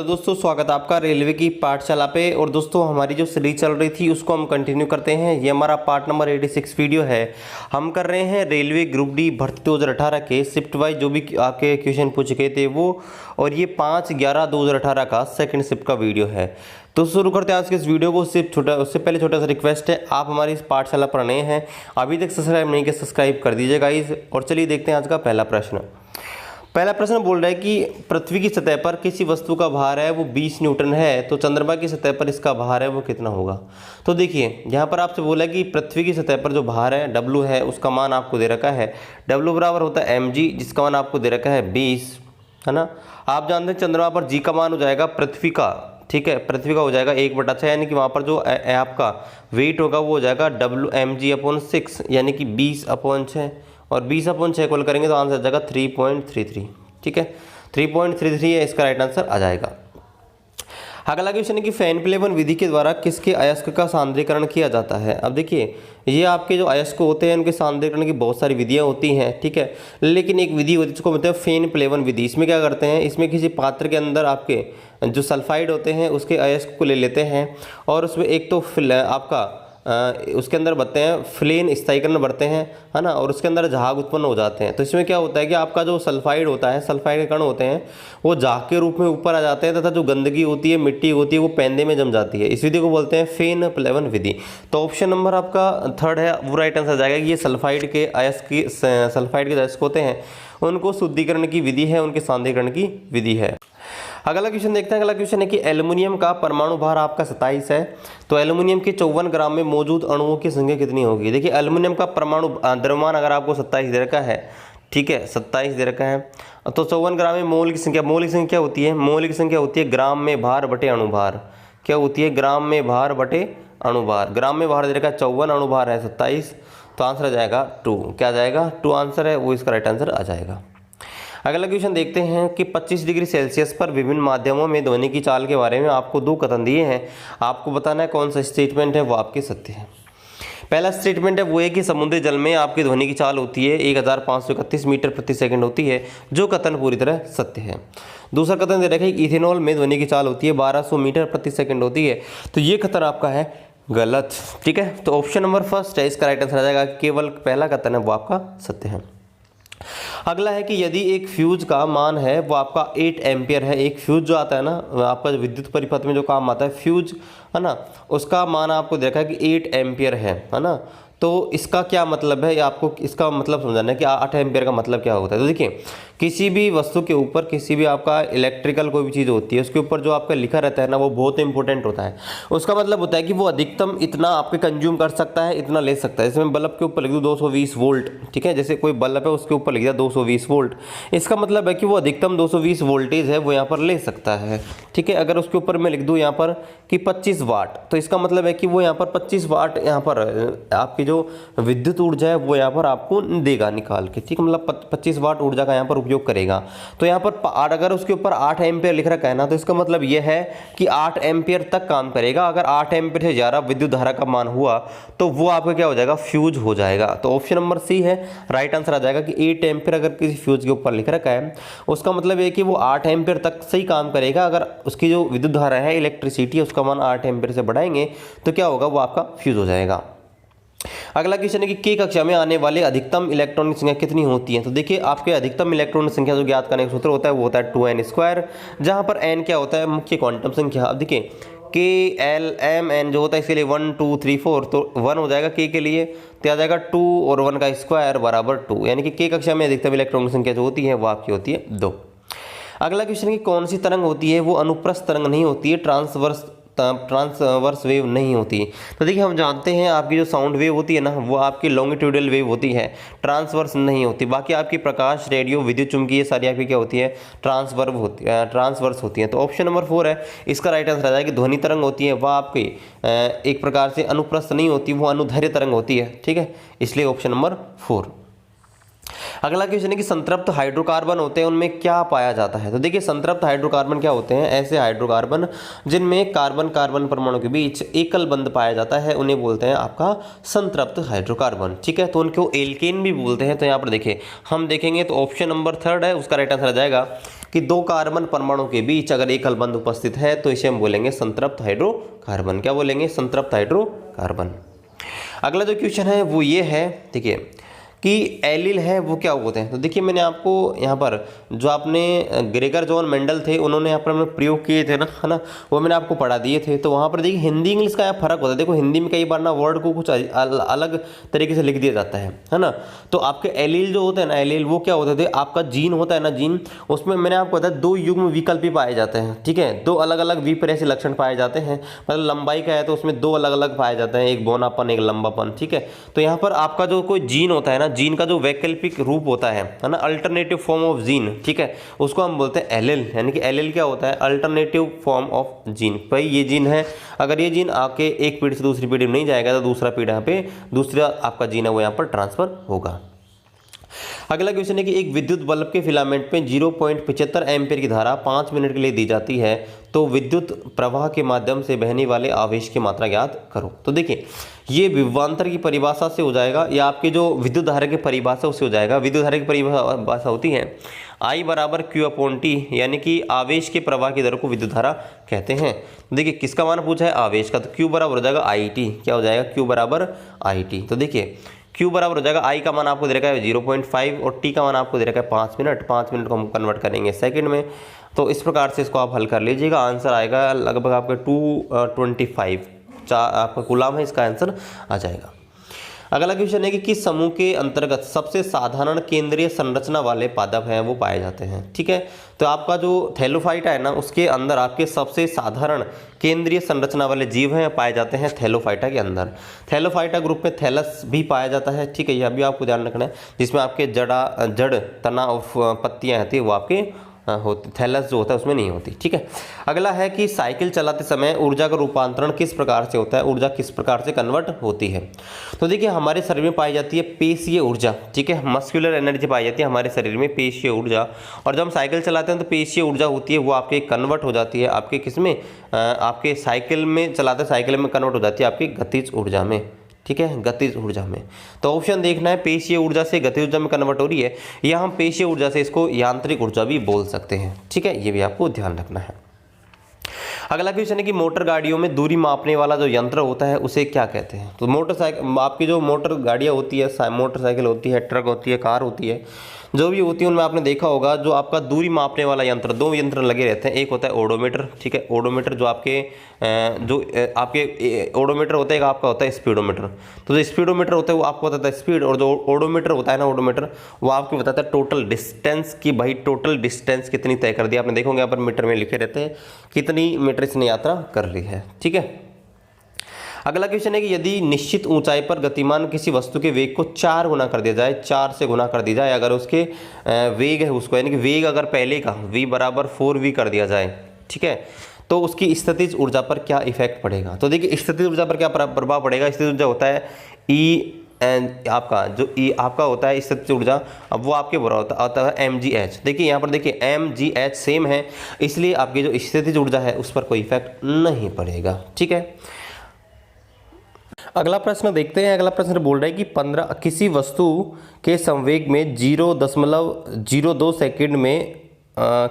दोस्तों, स्वागत है आपका रेलवे की पाठशाला पे। और दोस्तों, हमारी जो सीरीज चल रही थी उसको हम कंटिन्यू करते हैं। ये हमारा पार्ट नंबर 86 वीडियो है। हम कर रहे हैं रेलवे ग्रुप डी भर्ती 2018 के शिफ्ट वाइज जो भी आपके क्वेश्चन पूछे गए थे वो, और ये 5/11/2018 का सेकंड शिफ्ट का वीडियो है। तो शुरू करते हैं आज के इस वीडियो को। उससे पहले छोटा सा रिक्वेस्ट है, आप हमारी इस पाठशाला पर नए हैं, अभी तक सब्सक्राइब नहीं किया सब्सक्राइब कर दीजिए गाइस। और चलिए देखते हैं आज का पहला प्रश्न। पहला प्रश्न बोल रहा है कि पृथ्वी की सतह पर किसी वस्तु का भार है वो 20 न्यूटन है, तो चंद्रमा की सतह पर इसका भार है वो कितना होगा। तो देखिए यहाँ पर आपसे बोला है कि पृथ्वी की सतह पर जो भार है W है उसका मान आपको दे रखा है। W बराबर होता है mg, जिसका मान आपको दे रखा है 20, है ना। आप जानते हैं चंद्रमा पर g का मान हो जाएगा पृथ्वी का, ठीक है, पृथ्वी का हो जाएगा 1/6, यानी कि वहाँ पर जो आपका वेट होगा वो हो जाएगा mg/6, यानी कि 20/6, और 20/6 इक्वल करेंगे तो आंसर आ जाएगा 3.33। ठीक है, 3.33 है इसका राइट आंसर आ जाएगा। अगला क्वेश्चन है कि फैन प्लेवन विधि के द्वारा किसके अयस्क का सांद्रीकरण किया जाता है। अब देखिए, ये आपके जो अयस्क होते हैं उनके सांद्रीकरण की बहुत सारी विधियां होती हैं, ठीक है, लेकिन एक विधि होती है जिसको बोलते हैं फैन प्लेवन विधि। इसमें क्या करते हैं, इसमें किसी पात्र के अंदर आपके जो सल्फाइड होते हैं उसके अयस्क को ले लेते हैं, और उसमें एक तो आपका उसके अंदर बढ़ते हैं फ्लेन स्थायीकरण बढ़ते हैं, है ना, और उसके अंदर झाग उत्पन्न हो जाते हैं। तो इसमें क्या होता है कि आपका जो सल्फाइड होता है, सल्फाइड के कण होते हैं वो झाग के रूप में ऊपर आ जाते हैं, तथा जो गंदगी होती है, मिट्टी होती है, वो पेंदे में जम जाती है। इस विधि को बोलते हैं फेन प्लेवन विधि। तो ऑप्शन नंबर आपका 3 है वो राइट आंसर जाएगा कि ये सल्फाइड के अयस्क होते हैं उनको शुद्धिकरण की विधि है, उनके सांद्रीकरण की विधि है। अगला क्वेश्चन देखते हैं। अगला क्वेश्चन है कि एल्युमिनियम का परमाणु भार आपका 27 है, तो एल्युमिनियम के 54 ग्राम में मौजूद अणुओं की संख्या कितनी होगी। देखिए, एल्युमिनियम का परमाणु द्रव्यमान अगर आपको 27 दे रखा है, ठीक है, 27 दे रखा है, तो 54 ग्राम में मोल की संख्या, मोल की संख्या होती है, मोल की संख्या होती है ग्राम में भार बटे अणुभार। क्या होती है, ग्राम में भार बटे अणुभार। ग्राम में भार दे रखा है 54, अणुभार है 27, तो आंसर आ जाएगा 2। क्या जाएगा, 2 आंसर है वो, इसका राइट आंसर आ जाएगा। अगला क्वेश्चन देखते हैं कि 25 डिग्री सेल्सियस पर विभिन्न माध्यमों में ध्वनि की चाल के बारे में आपको 2 कथन दिए हैं। आपको बताना है कौन सा स्टेटमेंट है वो आपके सत्य है। पहला स्टेटमेंट है वो है कि समुद्री जल में आपकी ध्वनि की चाल होती है 1531 मीटर प्रति सेकंड होती है, जो कथन पूरी तरह सत्य है। दूसरा कथन दे रखा है कि इथेनॉल में ध्वनि की चाल होती है 1200 मीटर प्रति सेकंड होती है, तो ये कथन आपका है गलत। ठीक है, तो ऑप्शन नंबर फर्स्ट है इसका राइट आंसर आ जाएगा, केवल पहला कथन है वो आपका सत्य है। अगला है कि यदि एक फ्यूज का मान है वो आपका 8 एम्पियर है, एक फ्यूज जो आता है ना आपका विद्युत परिपथ में जो काम आता है फ्यूज, है ना, उसका मान आपको देखा है कि 8 एम्पियर है ना। तो इसका क्या मतलब है, आपको इसका मतलब समझाना है कि 8 एम्पियर का मतलब क्या होता है। तो देखिए, किसी भी वस्तु के ऊपर, किसी भी आपका इलेक्ट्रिकल कोई भी चीज़ होती है उसके ऊपर जो आपका लिखा रहता है ना वो बहुत इंपॉर्टेंट होता है। उसका मतलब होता है कि वो अधिकतम इतना आपके कंज्यूम कर सकता है, इतना ले सकता है। इसमें बल्ब के ऊपर लिख दूँ 220 वोल्ट, ठीक है, जैसे कोई बल्ब है उसके ऊपर लिख दिया 220 वोल्ट, इसका मतलब है कि वो अधिकतम 220 वोल्टेज है वो यहाँ पर ले सकता है। ठीक है, अगर उसके ऊपर मैं लिख दूँ यहाँ पर कि 25 वाट, तो इसका मतलब है कि वो यहाँ पर 25 वाट यहाँ पर आपकी जो विद्युत ऊर्जा है वो यहाँ पर आपको देगा निकाल के, ठीक है, मतलब 25 वाट ऊर्जा का यहाँ पर उपयोग करेगा। तो यहाँ पर अगर उसके ऊपर 8 एम्पियर लिख रखा है ना, तो इसका मतलब यह है कि 8 एम्पियर तक काम करेगा। अगर 8 एम्पियर से ज़्यादा विद्युत धारा का मान हुआ तो वो आपका क्या हो जाएगा, फ्यूज हो जाएगा। तो ऑप्शन नंबर सी है राइट आंसर आ जाएगा कि 8 एम्पियर अगर किसी फ्यूज के ऊपर लिख रखा है उसका मतलब है कि वो 8 एम्पियर तक सही काम करेगा। अगर उसकी जो विद्युत धारा है, इलेक्ट्रिसिटी, उसका मान 8 एम्पियर से बढ़ाएंगे तो क्या होगा, वो आपका फ्यूज हो जाएगा। अगला क्वेश्चन है कि के कक्षा में आने वाले अधिकतम इलेक्ट्रॉन की संख्या कितनी होती है। तो देखिए, आपके अधिकतम इलेक्ट्रॉन संख्या जो ज्ञात करने का सूत्र होता है वो होता है 2n², जहां पर n क्या होता है, मुख्य क्वांटम संख्या। अब देखिए, के एल एम एन जो होता है इसके लिए 1 2 3 4, तो 1 हो जाएगा के के लिए, तो आ जाएगा 2 और 1 का स्क्वायर बराबर 2, यानी कि के कक्षा में अधिकतम इलेक्ट्रॉन की संख्या जो होती है वो आपकी होती है 2। अगला क्वेश्चन की कौन सी तरंग होती है वो अनुप्रस्थ तरंग नहीं होती है, ट्रांसवर्स वेव नहीं होती। तो देखिए, हम जानते हैं आपकी जो साउंड वेव होती है ना वो आपकी लॉन्गिट्यूडल वेव होती है, ट्रांसवर्स नहीं होती। बाकी आपकी प्रकाश, रेडियो, विद्युत चुंबकीय सारी आपकी क्या होती है, ट्रांसवर्स होती है। तो ऑप्शन नंबर 4 है इसका राइट आंसर आ जाएगा कि ध्वनि तरंग होती है वह आपकी एक प्रकार से अनुप्रस्थ नहीं होती, वो अनुदैर्ध्य तरंग होती है। ठीक है, इसलिए ऑप्शन नंबर 4। अगला क्वेश्चन है कि संतृप्त हाइड्रोकार्बन होते हैं उनमें क्या पाया जाता है। तो देखिए संतृप्त हाइड्रोकार्बन क्या होते हैं, ऐसे हाइड्रोकार्बन जिनमें कार्बन कार्बन परमाणु के बीच एकल बंध पाया जाता है उन्हें बोलते हैं आपका संतृप्त हाइड्रोकार्बन। ठीक है, तो उनको एल्केन भी बोलते हैं। तो यहाँ पर देखिए हम देखेंगे तो ऑप्शन नंबर 3 है उसका राइट आंसर आ जाएगा कि दो कार्बन परमाणु के बीच अगर एकल बंध उपस्थित है तो इसे हम बोलेंगे संतृप्त हाइड्रोकार्बन। क्या बोलेंगे, संतृप्त हाइड्रोकार्बन। अगला जो क्वेश्चन है वो ये है, देखिए कि एलिल है वो क्या होते हैं। तो देखिए मैंने आपको यहाँ पर जो आपने ग्रेगर जॉन मेंडल थे उन्होंने यहाँ पर प्रयोग किए थे ना, है ना, वो मैंने आपको पढ़ा दिए थे। तो वहाँ पर देखिए हिंदी इंग्लिश का फर्क होता है। देखो हिंदी में कई बार ना वर्ड को कुछ अलग तरीके से लिख दिया जाता है ना। तो आपके एलिल जो होते हैं ना, एलिल वो क्या होते थे, आपका जीन होता है ना, जीन, उसमें मैंने आपको बताया 2 युग्म विकल्प ही पाए जाते हैं। ठीक है, 2 अलग अलग विपरीत लक्षण पाए जाते हैं। मतलब लंबाई का है तो उसमें 2 अलग अलग पाए जाते हैं, एक बौनापन एक लंबापन। ठीक है, तो यहाँ पर आपका जो कोई जीन होता है ना, जीन का जो वैकल्पिक रूप होता है ना, अल्टरनेटिव फॉर्म ऑफ जीन, ठीक है, उसको हम बोलते हैं एलिल। यानी कि एलिल क्या होता है, अल्टरनेटिव फॉर्म ऑफ जीन। भाई ये जीन है, अगर ये जीन आपके एक पीढ़ी से दूसरी पीढ़ी में नहीं जाएगा तो दूसरा पीढ़ी यहाँ पे दूसरा आपका जीन है वो यहाँ पर ट्रांसफर होगा। अगला क्वेश्चन है कि एक विद्युत बल्ब के फिलामेंट में 0.75 एम्पीयर की धारा 5 मिनट के लिए दी जाती है, तो विद्युत प्रवाह के माध्यम से बहने वाले आवेश की मात्रा ज्ञात करो। तो देखिए ये विभवांतर की परिभाषा से हो जाएगा या आपके जो विद्युत धारा की परिभाषा उससे हो जाएगा। विद्युत धारा की परिभाषा होती है I बराबर Q/T, यानी कि आवेश के प्रवाह की दर को विद्युत धारा कहते हैं। देखिए किसका मान पूछा है, आवेश का, तो Q बराबर हो जाएगा IT। क्या हो जाएगा, Q बराबर IT। तो देखिए Q बराबर हो जाएगा, I का मान आपको दे रखा है 0.5 और T का मान आपको दे रखा है 5 मिनट। 5 मिनट को हम कन्वर्ट करेंगे सेकंड में। तो इस प्रकार से इसको आप हल कर लीजिएगा, आंसर आएगा लगभग आपका 225 आपका कूलम है, इसका आंसर आ जाएगा। अगला क्वेश्चन है कि किस समूह के अंतर्गत सबसे साधारण केंद्रीय संरचना वाले पादप हैं वो पाए जाते हैं। ठीक है, तो आपका जो थैलोफाइटा है ना, उसके अंदर आपके सबसे साधारण केंद्रीय संरचना वाले जीव हैं पाए जाते हैं थैलोफाइटा के अंदर। थैलोफाइटा ग्रुप में थैलस भी पाया जाता है। ठीक है, यह भी आपको ध्यान रखना है, जिसमें आपके जड़ तना और पत्तियां होती है वो आपके होती, थैलस जो होता है उसमें नहीं होती। ठीक है, अगला है कि साइकिल चलाते समय ऊर्जा का रूपांतरण किस प्रकार से होता है, ऊर्जा किस प्रकार से कन्वर्ट होती है। तो देखिए हमारे शरीर में पाई जाती है पेशीय ऊर्जा। ठीक है, मस्कुलर एनर्जी पाई जाती है हमारे शरीर में, पेशीय ऊर्जा। और जब हम साइकिल चलाते हैं तो पेशीय ऊर्जा होती है वो आपके कन्वर्ट हो जाती है आपके किस में, आपके साइकिल में चलाते साइकिल में कन्वर्ट हो जाती है आपकी गतिज ऊर्जा में। ठीक है, गतिज ऊर्जा में। तो ऑप्शन देखना है, पेशीय ऊर्जा से गतिज ऊर्जा में कन्वर्ट हो रही है, या हम पेशीय ऊर्जा से इसको यांत्रिक ऊर्जा भी बोल सकते हैं। ठीक है, ये भी आपको ध्यान रखना है। अगला क्वेश्चन है कि मोटर गाड़ियों में दूरी मापने वाला जो यंत्र होता है उसे क्या कहते हैं। तो मोटरसाइकिल, आपकी जो मोटर गाड़ियाँ होती है, मोटरसाइकिल होती है, ट्रक होती है, कार होती है, जो भी होती है उनमें आपने देखा होगा जो आपका दूरी मापने वाला यंत्र, 2 यंत्र लगे रहते हैं। एक होता है ओडोमीटर। ठीक है, ओडोमीटर जो आपके ओडोमीटर होता है, एक आपका होता है स्पीडोमीटर। तो जो स्पीडोमीटर होता है वो आपको बताता है स्पीड, और जो ओडोमीटर होता है ना, ओडोमीटर वो आपको बताता है टोटल डिस्टेंस की, भाई टोटल डिस्टेंस कितनी तय कर दी। आपने देखोगे यहाँ पर मीटर में लिखे रहते हैं कितनी मीटर इसने यात्रा कर ली है। ठीक है, अगला क्वेश्चन है कि यदि निश्चित ऊंचाई पर गतिमान किसी वस्तु के वेग को 4 गुना कर दिया जाए, 4 से गुना कर दी जाए, अगर उसके वेग है उसको, यानी कि वेग अगर पहले का v बराबर 4v कर दिया जाए, ठीक है, तो उसकी स्थितिज ऊर्जा पर क्या इफेक्ट पड़ेगा। तो देखिए स्थितिज ऊर्जा पर क्या प्रभाव पड़ेगा। स्थितिज ऊर्जा होता है E आपका जो E आपका होता है स्थितिज ऊर्जा, अब वो आपके बराबर आता है mgh। देखिए यहाँ पर देखिए mgh सेम है, इसलिए आपकी जो स्थितिज ऊर्जा है उस पर कोई इफेक्ट नहीं पड़ेगा। ठीक है, अगला प्रश्न देखते हैं। अगला प्रश्न बोल रहा है कि 15 किसी वस्तु के संवेग में 0.02 सेकंड में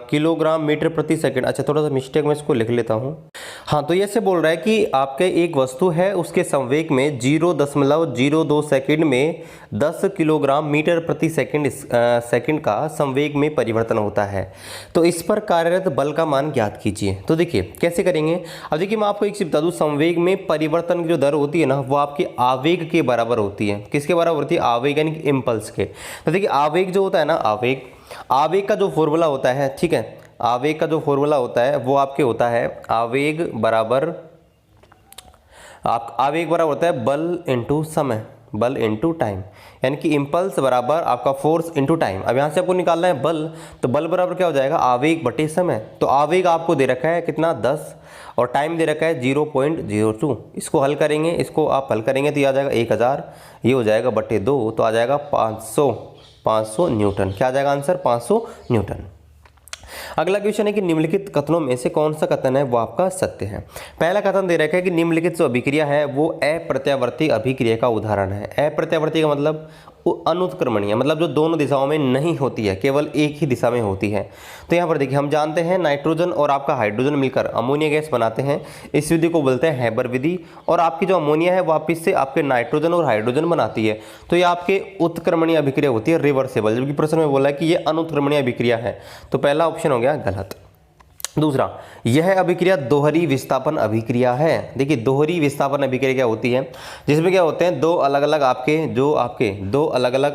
किलोग्राम मीटर प्रति सेकंड। अच्छा, थोड़ा सा मिस्टेक मैं इसको लिख लेता हूँ। हाँ, तो ये से बोल रहा है कि आपके एक वस्तु है उसके संवेग में 0.02 सेकंड में 10 किलोग्राम मीटर प्रति सेकंड का संवेग में परिवर्तन होता है। तो इस पर कार्यरत बल का मान ज्ञात कीजिए। तो देखिए कैसे करेंगे। अब देखिए मैं आपको एक चीज बता दूं, संवेग में परिवर्तन की जो दर होती है ना वो आपके आवेग के बराबर होती है। किसके बराबर होती है, आवेग यानी कि इम्पल्स के। तो देखिए आवेग जो होता है ना, आवेग का जो फॉर्मूला होता है, ठीक है, आवेग का जो फॉर्मूला होता है वो आपके होता है आवेग बराबर होता है बल इंटू समय, बल इंटू टाइम, यानी कि इम्पल्स बराबर आपका फोर्स इंटू टाइम। अब यहाँ से आपको निकालना है बल, तो बल बराबर क्या हो जाएगा, आवेग बटे समय। तो आवेग आपको दे रखा है कितना 10 और टाइम दे रखा है 0.02। इसको हल करेंगे, इसको आप हल करेंगे तो ये आ जाएगा 1000, ये हो जाएगा बटे 2 तो आ जाएगा 500 500 न्यूटन। क्या आ जाएगा आंसर? 500 न्यूटन। अगला क्वेश्चन है कि निम्नलिखित कथनों में से कौन सा कथन है वो आपका सत्य है। पहला कथन दे रखा है कि निम्नलिखित जो अभिक्रिया है वो अप्रत्यावर्ती अभिक्रिया का उदाहरण है। अप्रत्यावर्ती का मतलब अनुत्क्रमणीय, मतलब जो दोनों दिशाओं में नहीं होती है, केवल एक ही दिशा में होती है। तो यहाँ पर देखिए हम जानते हैं नाइट्रोजन और आपका हाइड्रोजन मिलकर अमोनिया गैस बनाते हैं। इस विधि को बोलते हैं हैबर विधि। और आपकी जो अमोनिया है वापस से आपके नाइट्रोजन और हाइड्रोजन बनाती है। तो ये आपके उत्क्रमणीय अभिक्रिया होती है, रिवर्सेबल। जबकि प्रश्न में बोला है कि ये अनुत्क्रमणीय अभिक्रिया है। तो पहला ऑप्शन हो गया गलत। दूसरा, यह अभिक्रिया दोहरी विस्थापन अभिक्रिया है। देखिए दोहरी विस्थापन अभिक्रिया क्या होती है, जिसमें क्या होते हैं दो अलग अलग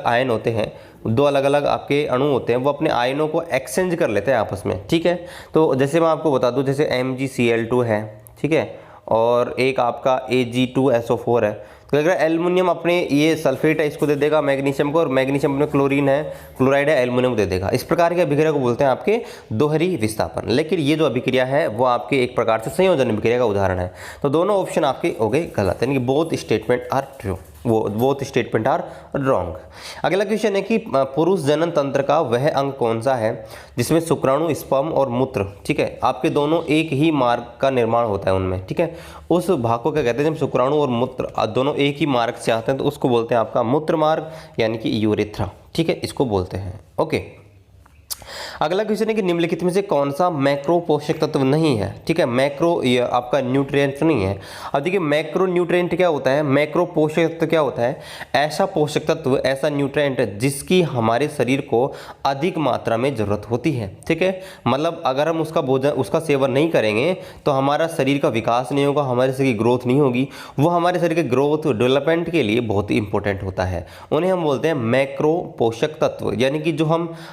आयन होते हैं, दो अलग अलग आपके अणु होते हैं, वो अपने आयनों को एक्सचेंज कर लेते हैं आपस में। ठीक है, तो जैसे मैं आपको बता दूं, जैसे MgCl2 है, ठीक है, और एक आपका Ag2SO4 है। तो अगर एल्युमिनियम अपने ये सल्फेट है इसको दे देगा मैग्नीशियम को, और मैग्नीशियम अपने क्लोरीन है, क्लोराइड है, एल्युमिनियम को दे देगा। इस प्रकार की अभिक्रिया को बोलते हैं आपके दोहरी विस्थापन। लेकिन ये जो अभिक्रिया है वो आपके एक प्रकार से संयोजन अभिक्रिया का उदाहरण है। तो दोनों ऑप्शन आपके हो गए गलत, यानी कि both statement are true, both statement are wrong. अगला क्वेश्चन है कि पुरुष जनन तंत्र का वह अंग कौन सा है जिसमें शुक्राणु, स्पर्म और मूत्र, ठीक है, आपके दोनों एक ही मार्ग का निर्माण होता है उनमें। ठीक है, उस भाग को क्या कहते हैं, जब शुक्राणु और मूत्र दोनों एक ही मार्ग से आते हैं तो उसको बोलते हैं आपका मूत्र मार्ग, यानी कि यूरेथ्रा। ठीक है, इसको बोलते हैं। ओके, अगला क्वेश्चन है कि निम्नलिखित में से कौन सा मैक्रो पोषक तत्व नहीं है। ठीक है, मैक्रो ये आपका न्यूट्रिएंट नहीं है। अब देखिए मैक्रो न्यूट्रिएंट क्या होता है, मैक्रो पोषक तत्व क्या होता है, ऐसा पोषक तत्व, ऐसा न्यूट्रिएंट जिसकी हमारे शरीर को अधिक मात्रा में जरूरत होती है। ठीक है, मतलब अगर हम उसका सेवन नहीं करेंगे तो हमारा शरीर का विकास नहीं होगा, हमारे शरीर की ग्रोथ नहीं होगी। वो हमारे शरीर के ग्रोथ डेवलपमेंट के लिए बहुत ही इंपॉर्टेंट होता है। उन्हें हम बोलते हैं मैक्रो पोषक तत्व, यानी कि जो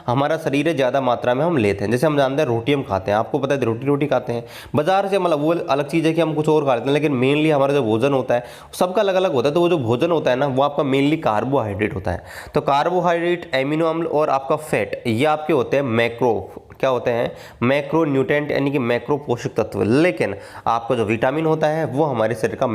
हमारा शरीर है ज़्यादा मात्रा में हम लेते हैं। जैसे हम जानते हैं रोटी हम खाते हैं, आपको पता है रोटी खाते हैं बाजार से, मतलब वो अलग चीज़ है कि हम कुछ और खा लेते हैं, लेकिन मेनली हमारा जो भोजन होता है सबका अलग अलग होता है। तो वो जो भोजन होता है ना वो आपका मेनली कार्बोहाइड्रेट होता है। तो कार्बोहाइड्रेट, एमिनो अम्ल और आपका फैट, ये आपके होते हैं मैक्रो, क्या होते हैं, मैक्रो न्यूट्रिएंट, यानी कि मैक्रो पोषक तत्व। लेकिन आपका जो विटामिन होता है वो हमारे शरीर का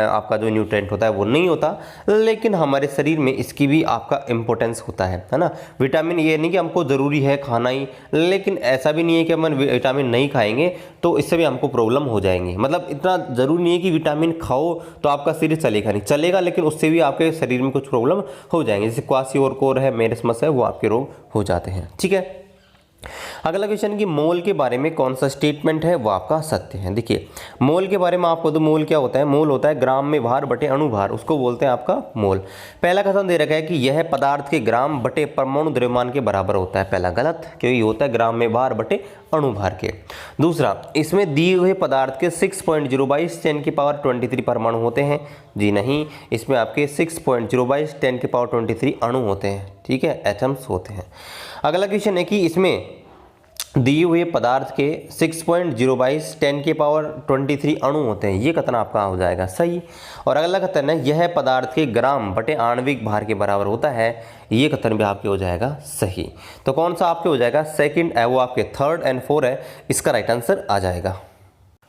आपका जो न्यूट्रिएंट होता है वो नहीं होता, लेकिन हमारे शरीर में इसकी भी आपका इंपॉर्टेंस होता है ना। विटामिन ये नहीं कि हमको ज़रूरी है खाना ही, लेकिन ऐसा भी नहीं है कि हम विटामिन नहीं खाएंगे तो इससे भी हमको प्रॉब्लम हो जाएंगी। मतलब इतना ज़रूरी नहीं है कि विटामिन खाओ तो आपका शरीर चलेगा, नहीं चलेगा, लेकिन उससे भी आपके शरीर में कुछ प्रॉब्लम हो जाएंगे। जैसे क्वासियोरकोर है, मेरिस्मस है, वो आपके रोग हो जाते हैं। ठीक है, अगला क्वेश्चन कि मोल के बारे में कौन सा स्टेटमेंट है वो आपका सत्य है। देखिए मोल के बारे में आपको तो मोल क्या होता है, मोल होता है ग्राम में भार बटे अणुभार, उसको बोलते हैं आपका मोल। पहला कथन दे रखा है कि यह पदार्थ के ग्राम बटे परमाणु द्रव्यमान के बराबर होता है। पहला गलत, क्योंकि होता है ग्राम में भार बटे अणुभार के। दूसरा, इसमें दिए हुए पदार्थ के 6.022 10 की पावर 23 परमाणु होते हैं। जी नहीं, इसमें आपके 6.022 10 की पावर 23 अणु होते हैं। ठीक है, एटम्स होते हैं। अगला क्वेश्चन है कि इसमें दिए हुए पदार्थ के 6.022 10 की पावर 23 अणु होते हैं। ये कथन आपका हो जाएगा सही। और अगला कथन है यह पदार्थ के ग्राम बटे आणविक भार के बराबर होता है। ये कथन भी आपके हो जाएगा सही। तो कौन सा आपके हो जाएगा, सेकंड है, वो आपके 3rd and 4 है, इसका राइट आंसर आ जाएगा।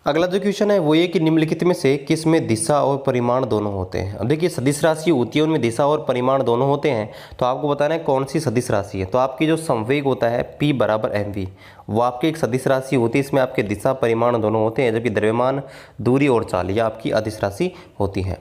अगला जो क्वेश्चन है वो ये कि निम्नलिखित में से किस में दिशा और परिमाण दोनों होते हैं। अब देखिए सदिश राशि होती है, उनमें दिशा और परिमाण दोनों होते हैं। तो आपको बताना है कौन सी सदिश राशि है। तो आपकी जो संवेग होता है P बराबर mv, वो आपकी एक सदिश राशि होती है। इसमें आपके दिशा परिमाण दोनों होते हैं, जबकि द्रव्यमान, दूरी और चाल यह आपकी अदिश राशि होती है।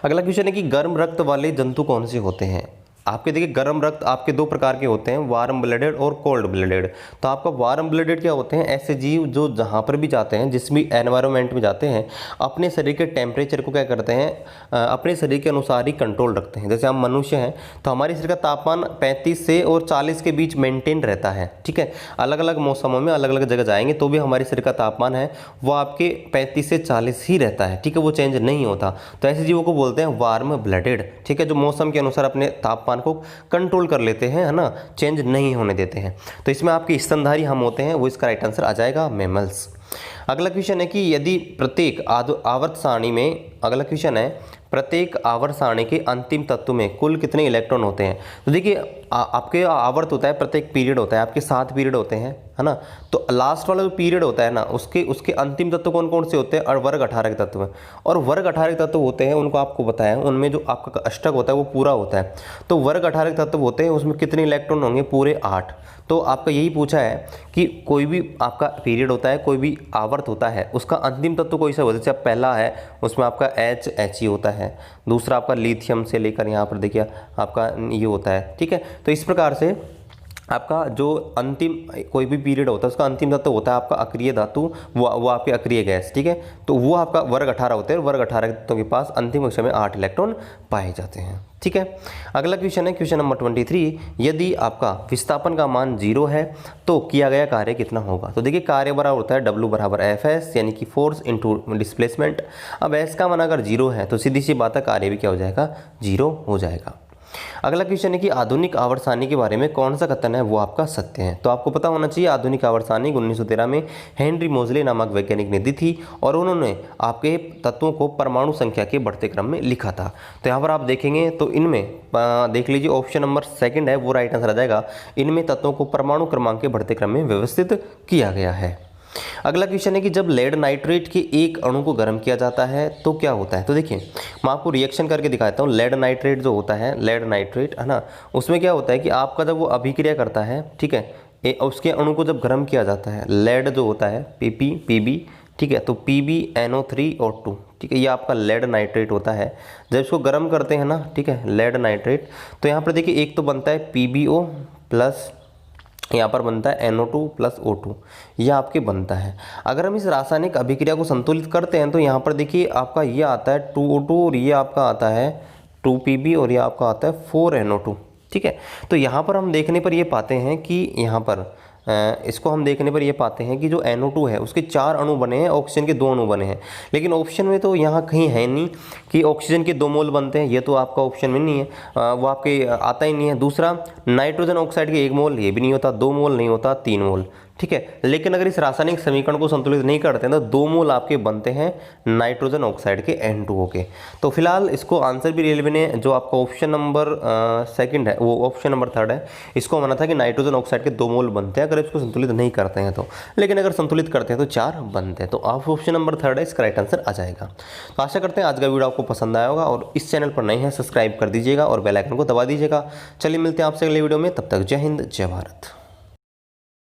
अगला क्वेश्चन है कि गर्म रक्त वाले जंतु कौन से होते हैं। आपके देखिए गर्म रक्त आपके दो प्रकार के होते हैं, वार्म ब्लडेड और कोल्ड ब्लडेड। तो आपका वार्म ब्लडेड क्या होते हैं, ऐसे जीव जो जहाँ पर भी जाते हैं, जिस भी एनवायरनमेंट में जाते हैं, अपने शरीर के टेम्परेचर को क्या करते हैं, अपने शरीर के अनुसार ही कंट्रोल रखते हैं। जैसे हम मनुष्य हैं तो हमारे शरीर का तापमान 35 से और 40 के बीच मेंटेन रहता है। ठीक है, अलग अलग मौसमों में अलग अलग जगह जाएंगे तो भी हमारे शरीर का तापमान है वो आपके 35 से 40 ही रहता है। ठीक है, वो चेंज नहीं होता। तो ऐसे जीवों को बोलते हैं वार्म ब्लडेड। ठीक है, जो मौसम के अनुसार अपने तापमान को कंट्रोल कर लेते हैं, है ना, चेंज नहीं होने देते हैं। तो इसमें आपके स्तनधारी हम होते हैं, वो इसका राइट आंसर आ जाएगा मैमल्स। अगला क्वेश्चन है कि यदि प्रत्येक आवर्त सारणी में, अगला क्वेश्चन है प्रत्येक आवर्त सारणी के अंतिम तत्व में कुल कितने इलेक्ट्रॉन होते हैं। तो देखिए आपके आवर्त होता है, प्रत्येक पीरियड होता है, आपके 7 पीरियड होते हैं, है ना। तो लास्ट वाला जो पीरियड होता है ना, उसके अंतिम तत्व कौन कौन से होते हैं, और वर्ग 18 के तत्व हैं। और वर्ग 18 के तत्व होते हैं, उनको आपको बताया, उनमें जो आपका अष्टक होता है वो पूरा होता है। तो वर्ग 18 के तत्व होते हैं, उसमें कितने इलेक्ट्रॉन होंगे, पूरे 8। तो आपका यही पूछा है कि कोई भी आपका पीरियड होता है, कोई भी आवर्त होता है, उसका अंतिम तत्व कोई सा होता है। जैसे पहला है उसमें आपका He होता है, दूसरा आपका लिथियम से लेकर यहाँ पर देखिए आपका ये होता है, ठीक है। तो इस प्रकार से आपका जो अंतिम कोई भी पीरियड होता है उसका अंतिम तत्व होता है आपका अक्रिय धातु, वो आपके अक्रिय गैस, ठीक है। तो वो आपका वर्ग 18 होते हैं, और वर्ग 18 तत्वों के पास अंतिम कक्षा में 8 इलेक्ट्रॉन पाए जाते हैं, ठीक है। अगला क्वेश्चन है क्वेश्चन नंबर 23, यदि आपका विस्थापन का मान 0 है तो किया गया कार्य कितना होगा। तो देखिए कार्य बराबर होता है W बराबर Fs, यानी कि फोर्स इंटू डिस्प्लेसमेंट। अब S का मान अगर 0 है तो सीधी सी बात है कार्य भी क्या हो जाएगा, 0 हो जाएगा। अगला क्वेश्चन है कि आधुनिक आवर्त सारणी के बारे में कौन सा कथन है वो आपका सत्य है। तो आपको पता होना चाहिए आधुनिक आवर्त सारणी 1913 में हेनरी मोजले नामक वैज्ञानिक ने दी थी, और उन्होंने आपके तत्वों को परमाणु संख्या के बढ़ते क्रम में लिखा था। तो यहाँ पर आप देखेंगे तो इनमें देख लीजिए ऑप्शन नंबर 2 है वो राइट आंसर आ जाएगा। इनमें तत्वों को परमाणु क्रमांक के बढ़ते क्रम में व्यवस्थित किया गया है। अगला क्वेश्चन है कि जब लेड नाइट्रेट के एक अणु को गर्म किया जाता है तो क्या होता है। तो देखिए मैं आपको रिएक्शन करके दिखाता हूँ। लेड नाइट्रेट जो होता है, लेड नाइट्रेट है ना, उसमें क्या होता है कि आपका जब वो अभिक्रिया करता है, ठीक है, उसके अणु को जब गर्म किया जाता है, लेड जो होता है Pb, ठीक है, तो PbNO3O2, ठीक है, ये आपका लेड नाइट्रेट होता है। जब इसको गर्म करते हैं ना, ठीक है, लेड नाइट्रेट, तो यहाँ पर देखिए एक तो बनता है PbO प्लस, यहाँ पर बनता है NO2 प्लस O2, यह आपके बनता है। अगर हम इस रासायनिक अभिक्रिया को संतुलित करते हैं तो यहाँ पर देखिए आपका ये आता है 2O2, और ये आपका आता है 2Pb, और ये आपका आता है 4NO2, ठीक है। तो यहाँ पर हम देखने पर ये पाते हैं कि यहाँ पर इसको हम देखने पर ये पाते हैं कि जो NO2 है उसके 4 अणु बने हैं, ऑक्सीजन के 2 अणु बने हैं। लेकिन ऑप्शन में तो यहाँ कहीं है नहीं कि ऑक्सीजन के 2 मोल बनते हैं, ये तो आपका ऑप्शन में नहीं है, वो आपके आता ही नहीं है। दूसरा नाइट्रोजन ऑक्साइड के 1 मोल, ये भी नहीं होता, 2 मोल नहीं होता, 3 मोल, ठीक है। लेकिन अगर इस रासायनिक समीकरण को संतुलित नहीं करते हैं तो 2 मोल आपके बनते हैं नाइट्रोजन ऑक्साइड के N2O के। तो फिलहाल इसको आंसर भी रेलवे ने जो आपका ऑप्शन नंबर 2 है, वो ऑप्शन नंबर 3 है, इसको माना था कि नाइट्रोजन ऑक्साइड के 2 मोल बनते हैं अगर इसको संतुलित नहीं करते हैं तो। लेकिन अगर संतुलित करते हैं तो 4 बनते हैं। तो आप ऑप्शन नंबर 3 है, इसका राइट आंसर आ जाएगा। तो आशा करते हैं आज का वीडियो आपको पसंद आया होगा, और इस चैनल पर नए हैं सब्सक्राइब कर दीजिएगा और बेल आइकन को दबा दीजिएगा। चलिए मिलते हैं आपसे अगले वीडियो में, तब तक जय हिंद जय भारत।